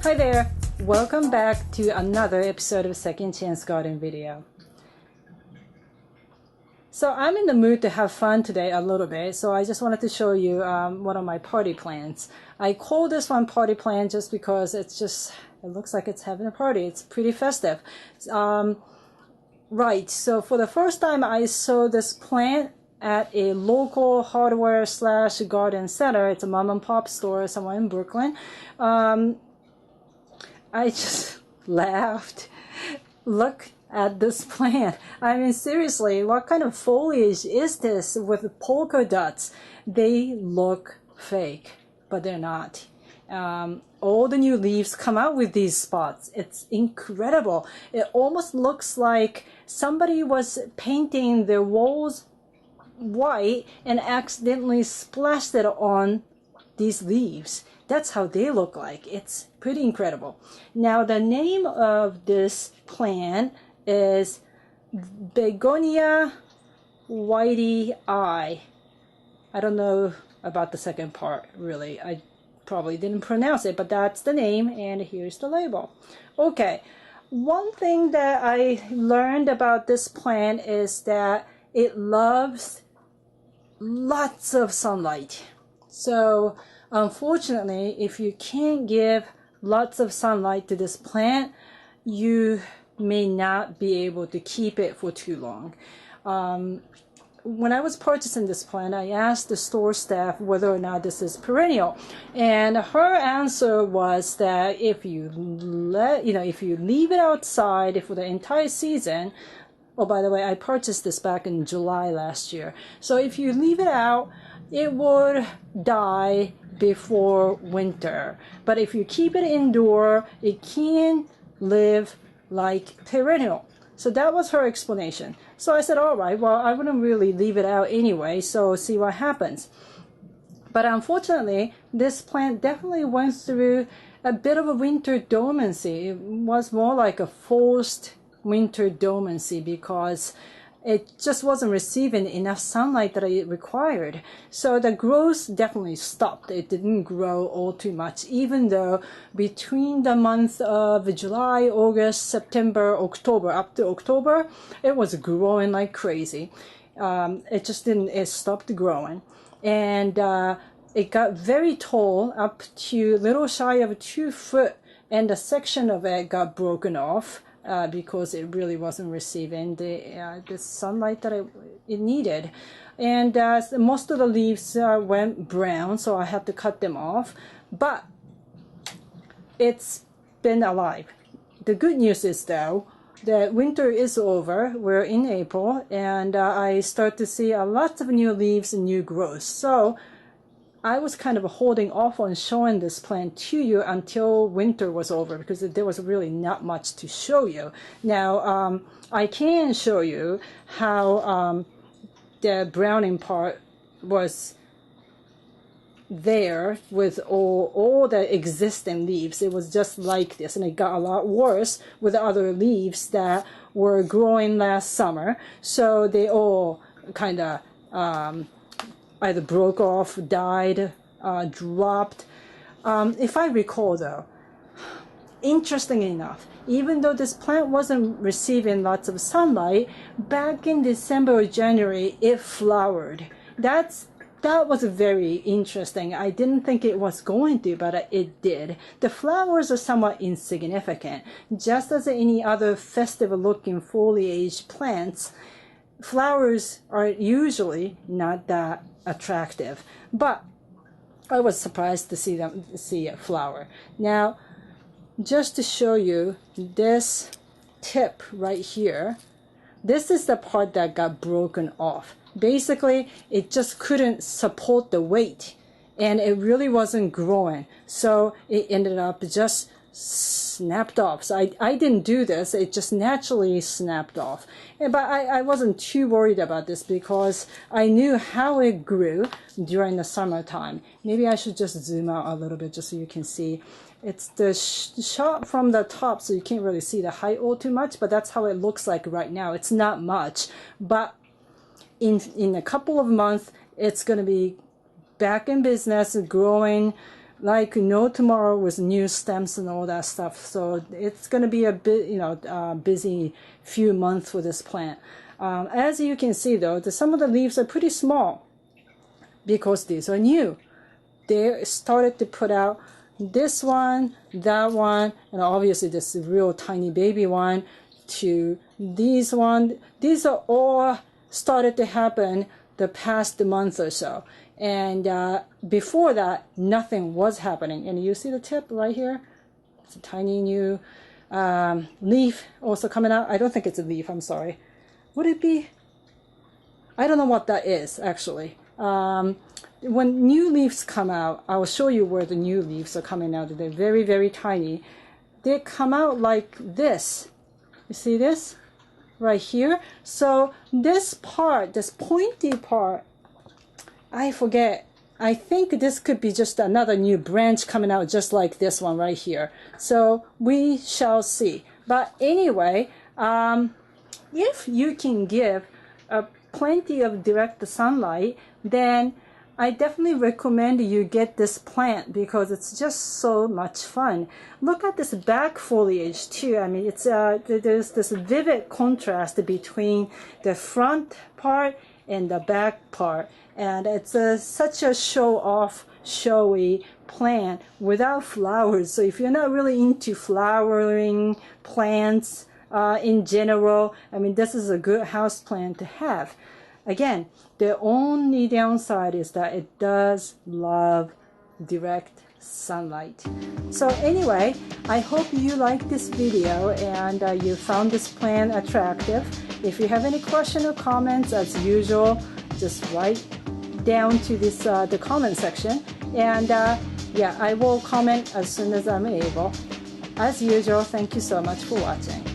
Hi there, welcome back to another episode of Second Chance Garden video. So I'm in the mood to have fun today a little bit, so I just wanted to show you one of my party plants. I call this one party plant just because it looks like it's having a party. It's pretty festive. Right, so for the first time I saw this plant at a local hardware / garden center. It's a mom and pop store somewhere in Brooklyn. I just laughed. Look at this plant. I mean, seriously, what kind of foliage is this with polka dots? They look fake, but they're not. All the new leaves come out with these spots. It's incredible. It almost looks like somebody was painting their walls white and accidentally splashed it on these leaves. That's how they look like. It's pretty incredible. Now, the name of this plant is Begonia Wightii. I don't know about the second part, really. I probably didn't pronounce it, but that's the name, and here's the label. Okay, one thing that I learned about this plant is that it loves lots of sunlight. So unfortunately, if you can't give lots of sunlight to this plant, you may not be able to keep it for too long. When I was purchasing this plant, I asked the store staff whether or not this is perennial, and her answer was that if you leave it outside for the entire season. Oh, by the way, I purchased this back in July last year. So if you leave it out, it would die before winter. But if you keep it indoor, it can live like perennial. So that was her explanation. So I said, all right, well, I wouldn't really leave it out anyway, so see what happens. But unfortunately, this plant definitely went through a bit of a winter dormancy. It was more like a forced winter dormancy because it just wasn't receiving enough sunlight that it required. So the growth definitely stopped. It didn't grow all too much, even though between the month of July, August, September, October, up to October, it was growing like crazy. It stopped growing. And it got very tall, up to a little shy of 2 foot, and a section of it got broken off. Because it really wasn't receiving the sunlight that it needed. And most of the leaves went brown, so I had to cut them off. But it's been alive. The good news is, though, that winter is over. We're in April, and I start to see a lot of new leaves and new growth. So I was kind of holding off on showing this plant to you until winter was over because there was really not much to show you. Now, I can show you how the browning part was there with all the existing leaves. It was just like this, and it got a lot worse with other leaves that were growing last summer. So they all kind of either broke off, died, dropped. If I recall, though, interesting enough, even though this plant wasn't receiving lots of sunlight, back in December or January, it flowered. That was very interesting. I didn't think it was going to, but it did. The flowers are somewhat insignificant. Just as any other festive-looking foliage plants, flowers are usually not that attractive, but I was surprised to see a flower. Now, just to show you this tip right here, this is the part that got broken off. Basically, it just couldn't support the weight, and it really wasn't growing, so it ended up just snapped off. So I didn't do this, it just naturally snapped off. But I wasn't too worried about this because I knew how it grew during the summertime. Maybe I should just zoom out a little bit just so you can see. It's the shot from the top, so you can't really see the height all too much, but that's how it looks like right now. It's not much, but in a couple of months it's going to be back in business, growing like no tomorrow with new stems and all that stuff. So it's going to be a bit, busy few months for this plant. As you can see though, some of the leaves are pretty small because these are new. They started to put out this one, that one, and obviously this real tiny baby one, to these one. These are all started to happen the past month or so. And before that, nothing was happening. And you see the tip right here? It's a tiny new leaf also coming out. I don't think it's a leaf, I'm sorry. Would it be? I don't know what that is, actually. When new leaves come out, I will show you where the new leaves are coming out. They're very, very tiny. They come out like this. You see this? Right here. So this part, this pointy part, I forget. I think this could be just another new branch coming out just like this one right here. So we shall see. But anyway, if you can give plenty of direct sunlight, then I definitely recommend you get this plant because it's just so much fun. Look at this back foliage too. I mean, it's there's this vivid contrast between the front part and the back part, and it's such a show-off, showy plant without flowers. So if you're not really into flowering plants in general, I mean, this is a good house plant to have. Again, the only downside is that it does love direct sunlight. So anyway, I hope you liked this video and you found this plant attractive. If you have any question or comments, as usual, just write down to this the comment section, and yeah, I will comment as soon as I'm able. As usual, thank you so much for watching.